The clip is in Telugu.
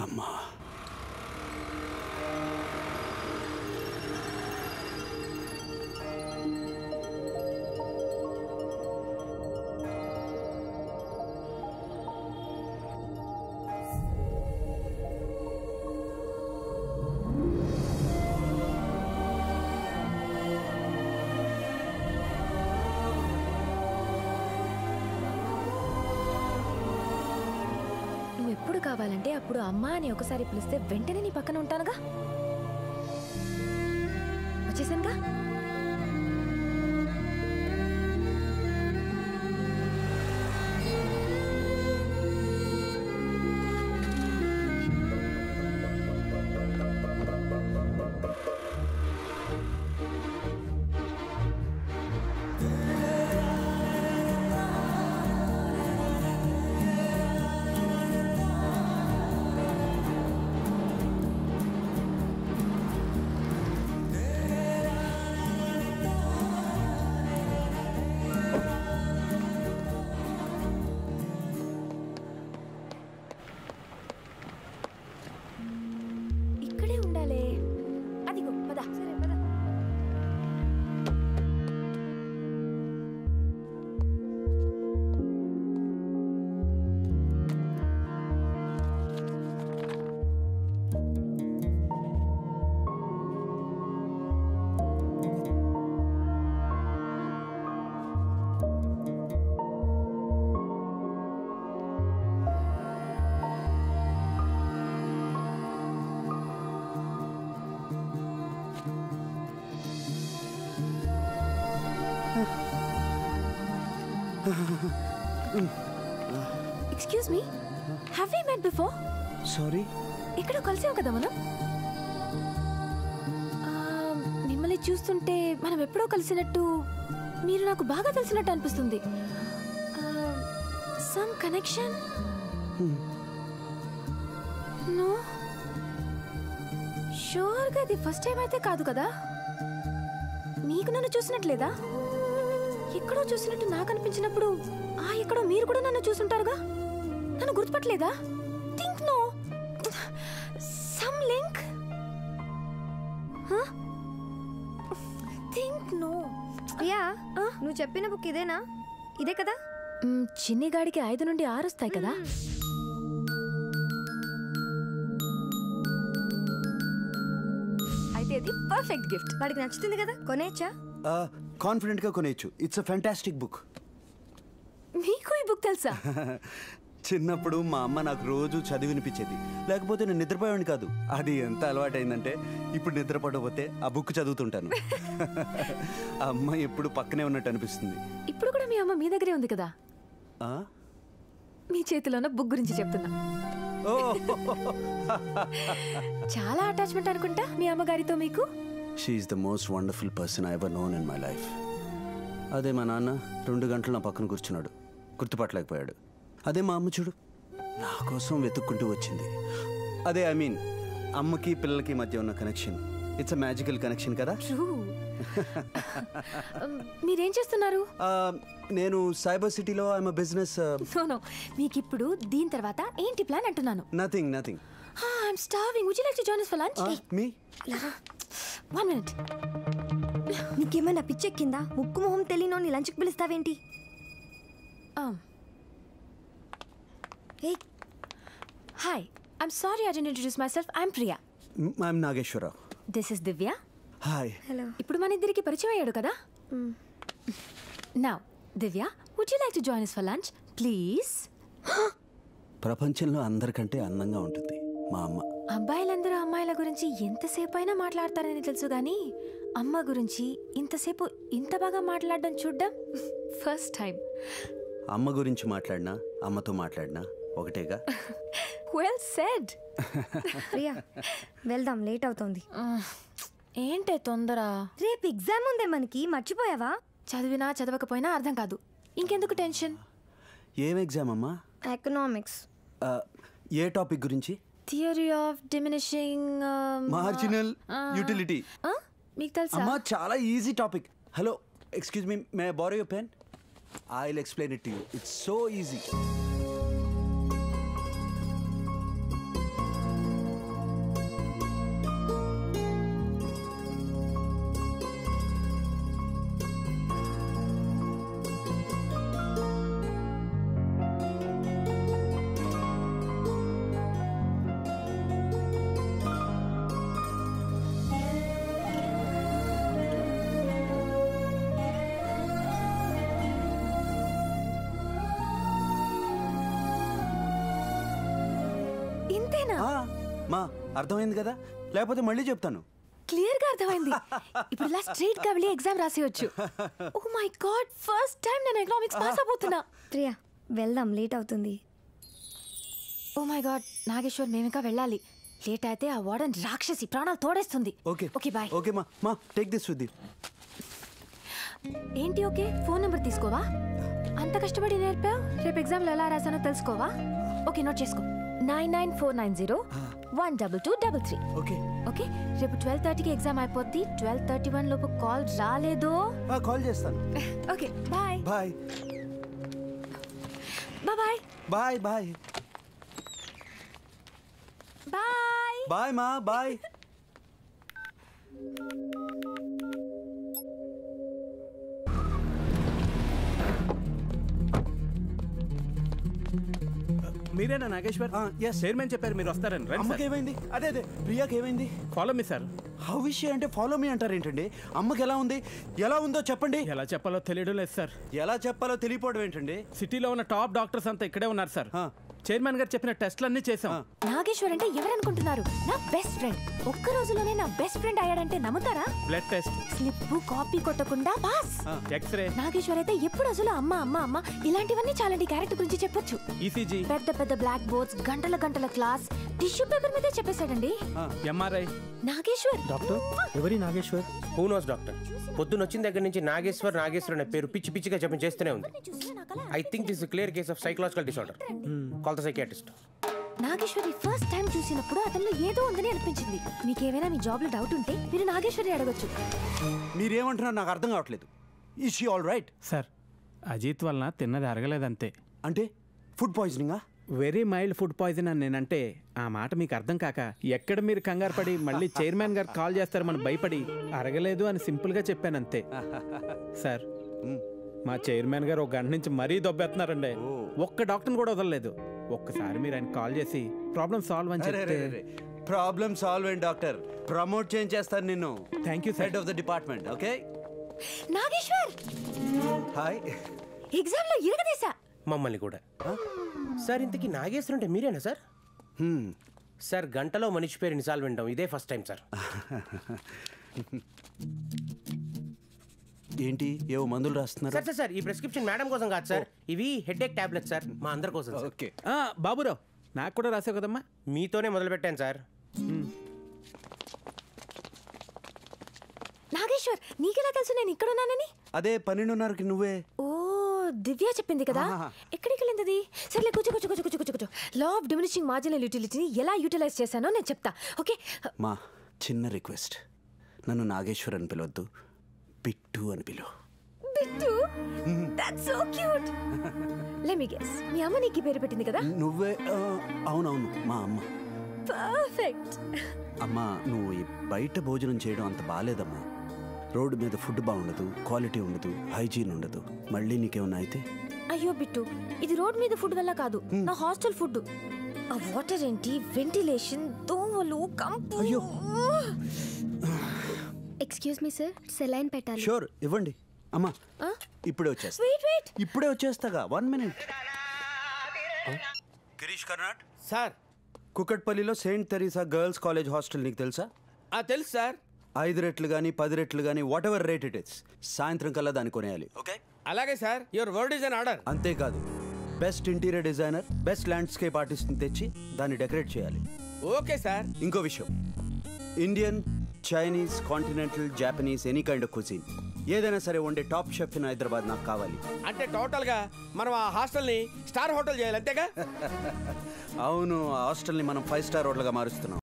అమ్మా, ఎప్పుడు కావాలంటే అప్పుడు అమ్మా అని ఒకసారి పిలిస్తే వెంటనే నీ పక్కన ఉంటానుగా. వచ్చేసానుగా. Excuse me, have we met before? Sorry. ఇక్కడ కలిసాం కదా మనం. మిమ్మల్ని చూస్తుంటే మనం ఎప్పుడో కలిసినట్టు, మీరు నాకు బాగా తెలిసినట్టు అనిపిస్తుంది. Some connection? నో, షూర్గా ఇది ఫస్ట్ టైం అయితే కాదు కదా. మీకు నన్ను చూసినట్లేదా? ఎక్కడో చూసినట్టు నాకు అనిపించినప్పుడు ఎక్కడో మీరు కూడా నన్ను చూసుంటారుగా. నన్ను గుర్తుపట్టలేదా? Think no, some link. Think no. Priya, నువ్వు చెప్పిన బుక్ ఇదేనా? ఇదే కదా. చిన్ని గాడికి 5 నుండి 6 వస్తాయి కదా. అయితే అది పర్ఫెక్ట్ గిఫ్ట్. వాడికి నచ్చుతుంది కదా, కొనేయచ్చా? కాన్ఫిడెంట్ గా కొనేయచ్చు. It's a fantastic book. మీకు ఈ బుక్ తెలుసా? చిన్నప్పుడు మా అమ్మ నాకు రోజు చదివినిపించేది, లేకపోతే నేను నిద్రపోయాను కాదు. అది ఎంత అలవాటైందంటే ఇప్పుడు నిద్రపడకపోతే ఆ బుక్ చదువుతుంటాను. అమ్మ ఎప్పుడు పక్కనే ఉన్నట్టు అనిపిస్తుంది. ఇప్పుడు కూడా మీ అమ్మ మీ దగ్గరే ఉంది కదా. మీ చేతిలో ఉన్న బుక్ గురించి చెప్తున్నా. చాలా అటాచ్మెంట్ అనుకుంటా మీ అమ్మగారితో మీకు. She is the most wonderful person I ever known in my life. అదే మా నాన్న 2 గంటలు నా పక్కన కూర్చున్నాడు, గుర్తుపట్టలేకపోయాడు. అదే మా అమ్మ చూడు, నా కోసం వెతుక్కుంటూ వచ్చింది. అదే ఐ మీన్ అమ్మకి పిల్లలకి మధ్య ఉన్న connection, it's a magical connection కదా. మీరేం చేస్తున్నారు? నేను సైబర్ సిటీలో ఐఎమ్ ఎ బిజినెస్. నో, మీకు ఇప్పుడు దీని తర్వాత ఏంటి ప్లాన్ అంటున్నాను. Nothing nothing. I'm starving. Would you like to join us for lunch? మీ 1 minute. నీకేమైనా పిచ్చెక్కిందా? ముక్కు మొహం తెలియనోని లంచ్కి పిలుస్తావేంటి? Hi, I'm sorry I didn't introduce myself. I'm Priya. I'm Nageshwara. This is Divya. Hi. Hello. ఇప్పుడు మన ఇద్దరికి పరిచయం అయ్యాడు కదా. Now, Divya, would you like to join us for lunch, please? ప్రపంచంలో అందరికంటే అందంగా ఉంటుంది మా అమ్మ. అబ్బాయిలందరూ అమ్మాయిల గురించి ఎంతసేపు అయినా మాట్లాడతారని తెలుసు కానీ అమ్మ గురించి ఇంతసేపు ఇంత బాగా మాట్లాడడం చూడడం ఫస్ట్ టైం. అమ్మ గురించి మాట్లాడినా అమ్మతో మాట్లాడినా ఒకటేగా. Well said. ప్రియా, వెళ్దాం, లేట్ అవుతోంది. ఏంటే తొందర? రేపు ఎగ్జామ్ ఉందే మనకి, మర్చిపోయావా? చదివినా చదవకపోయినా అర్థం కాదు, ఇంకెందుకు టెన్షన్? ఏం ఎగ్జామ్ అమ్మా? ఎకనామిక్స్. ఏ టాపిక్ గురించి? Theory of diminishing marginal utility. మీకు తెలుసా? అమ్మా చాలా easy topic. Hello, excuse me, may I borrow your pen? I'll explain it to you. It's so easy. మా అర్థమైంది కదా, లేకపోతే మళ్ళీ చెప్తాను. క్లియర్ గా అర్థమైంది. ఇప్పుడు ఇలా స్ట్రైట్ గా వెళ్ళి ఎగ్జామ్ రాసేయొచ్చు. Oh my god, first time నేను ఎకనామిక్స్ పాస్ అవబోతున్నా. ప్రియా వెళ్దాం, లేట్ అవుతుంది. ఓ మై గాడ్ నాగేశ్వర్, మేము ఇంకా వెళ్ళాలి. లేట్ అయితే ఆ వార్డెన్ రాక్షసి ప్రాణాలు తోడేస్తుంది. Okay okay bye. ఓకే మా టేక్ దిస్ విత్ యు. ఏంటి ఓకే, ఫోన్ నెంబర్ తీసుకోవా? అంత కష్టపడి నేర్పావు, రేపు ఎగ్జామ్లో ఎలా రాసానో తెలుసుకోవా? ఓకే నోట్ చేసుకో, 994901223. ఓకే ఓకే, రేపు 12:30కి ఎగ్జామ్ అయిపోద్ది. 12:31 లోపు కాల్ రాలేదో కాల్ చేస్తాను. Okay bye bye bye bye bye bye bye మా బాయ్. మీరేనా నాగేశ్వర్? చైర్మన్ చెప్పారు మీరు వస్తారని. అమ్మకి ఏమైంది? అదే ప్రియాకి ఏమైంది? Follow me sir. How is she అంటే ఫాలో మీ అంటారు ఏంటండి? అమ్మకి ఎలా ఉంది? ఎలా ఉందో చెప్పండి. ఎలా చెప్పాలో తెలియడం లేదు సార్. ఎలా చెప్పాలో తెలియపోవడం ఏంటండి? సిటీలో ఉన్న టాప్ డాక్టర్స్ అంతా ఇక్కడే ఉన్నారు సార్. చైర్మన్ గారు చెప్పిన టెస్ట్లన్నీ చేసాం. నాగేశ్వర్ అంటే ఎవరనుకుంటున్నారు? నా బెస్ట్ ఫ్రెండ్. ఒక్క రోజులోనే నా బెస్ట్ ఫ్రెండ్ అయ్యాడంటే నమ్ముతారా? బ్లడ్ టెస్ట్, స్లిప్ కాపీ కొట్టకుండా పాస్. ఎక్స్రే. నాగేశ్వర్ అయితే ఎప్పుడు రోజులు అమ్మ అమ్మ అమ్మ ఇలాంటివన్నీ చాలండి క్యారెక్టర్ గురించి చెప్పొచ్చు. ఈసీజీ, పెద్ద పెద్ద బ్లాక్ బోర్డ్స్, గంటల గంటల క్లాస్, టిష్యూ పేపర్ మీదే చెప్పేశాడండి. ఎంఆర్ఐ. నాగేశ్వర్ డాక్టర్ ఎవరి నాగేశ్వర్? Who knows doctor. పొద్దున్న వచ్చిన దగ్గర నుంచి నాగేశ్వర్ నాగేశ్వర్ అనే పేరు పిచ్చి పిచ్చిగా చెప్పి చేస్తూనే ఉంది. I think this clear case of psychological disorder. Call the psychiatrist. Nageshwari first time చూసినప్పుడు అతనిలో ఏదో ఉందని అనిపించింది. మీకేమైనా మీ జాబ్ లో డౌట్ ఉంటే మీరు నాగేశ్వరి అడగొచ్చు. మీరేమంటున్నారు నాకు అర్థం కావట్లేదు. Is she all right? Sir, అజిత్ వలన తిన్నది అరగలేదంతే. అంటే ఫుడ్ పాయిజనింగా? వెరీ మైల్డ్ ఫుడ్ పాయిజన్ అని నేనంటే ఆ మాట మీకు అర్థం కాక ఎక్కడ మీరు కంగారు పడి మళ్ళీ చైర్మన్ గారు కాల్ చేస్తారని భయపడి అరగలేదు అని సింపుల్ గా చెప్పాను అంతే. సార్, మా చైర్మన్ గారు ఒక గంట నుంచి మరీ దొబ్బెత్తున్నారండి. ఒక్క డాక్టర్ని కూడా వదలలేదు. ఒక్కసారి మీరు ఆయన కాల్ చేసి ప్రాబ్లం సాల్వ్ అని చెప్తే. Problem solve and doctor promote చేస్తాను నిన్ను. Thank you sir. Head of the department. Okay Nageshwar, hi. Exam లో ఇరగదీసా మమ్మల్ని కూడా. సార్, ఇంతకీ నాగేశ్వర్ అంటే మీరేనా సార్? సార్, గంటలో మనిషి పేరు నిజాలు వినడం ఇదే ఫస్ట్ టైం సార్. ఏంటి ఏవో మందులు రాస్తున్నారు? సార్ సార్ ఈ ప్రిస్క్రిప్షన్ మేడం కోసం కాదు సార్, ఇవి హెడేక్ టాబ్లెట్ సార్, మా అందరి కోసం. ఓకే బాబురావు, నాకు కూడా రాసావు కదమ్మా. మీతోనే మొదలు పెట్టాను సార్. నాగేశ్వర్, నీకెలా తెలుసు నేను ఇక్కడ ఉన్నానని? అదే 12:30కి నువ్వే. ఓ, దివ్య చెప్పింది కదా. ఎక్కడికి వెళ్ళింది? సర్లే కూర్చో కూర్చో కూర్చో కూర్చో కూర్చో. లా ఆఫ్ డిమినిషింగ్ మార్జినల్ యూటిలిటీని ఎలా యూటిలైజ్ చేశానో నేను చెప్తా. ఓకే మా చిన్న రిక్వెస్ట్, నన్ను నాగేశ్వర్ అని పిలవద్దు, బిట్టు అని పిలువు. Bittu? That's so cute. Let me guess, మీ అమ్మ నీకు పేరు పెట్టింది కదా? నువ్వే? అవునవును, మా అమ్మ. పర్ఫెక్ట్. అమ్మా, నువ్వు ఈ బయట భోజనం చేయడం అంత బాగాలేదమ్మా. రోడ్డు మీద ఫుడ్ బాగుండదు, క్వాలిటీ ఉండదు, హైజీన్ ఉండదు. మళ్ళీ నీకేమన్నా అయితే? అయ్యో బిట్టు, ఇది రోడ్ మీద ఫుడ్ వల్ల కాదు, నా హాస్టల్ ఫుడ్. ఆ వాటర్ ఏంటి, వెంటిలేషన్, దోమలు, కంపు. అయ్యో. ఎక్స్క్యూజ్ మీ సార్, సెలైన్ పెట్టాలి. షూర్, ఇవ్వండి. అమ్మా ఇప్పుడే వచ్చేస్తా. వెయిట్ ఇప్పుడే వచ్చేస్తాగా, 1 minute. గిరీష్ కర్నాడ్ సార్, కుకట్పల్లిలో saint Teresa girls college hostel నీకు తెలుసా? తెలుసు సార్. 5 రెట్లు కానీ 10 రెట్లు కానీ whatever rate it is, సాయంత్రం కల్లా దాన్ని కొనేయాలి. ఓకే? అలాగే sir, your word is an order. అంతేకాదు, best interior designer, best landscape ఆర్టిస్ట్ని తెచ్చి దాన్ని డెకరేట్ చేయాలి. Okay sir. ఇంకో విషయం, Indian, Chinese, continental, Japanese, any kind of cuisine ఏదైనా సరే వండే టాప్ షెఫ్ ఇన్ హైదరాబాద్ నాకు కావాలి. అంటే టోటల్ గా మనం ఆ హాస్టల్ని స్టార్ హోటల్ చేయాలి, అంతేగా? అవును, ఆ హాస్టల్ని మనం 5 స్టార్ హోటల్గా మారుస్తున్నాం.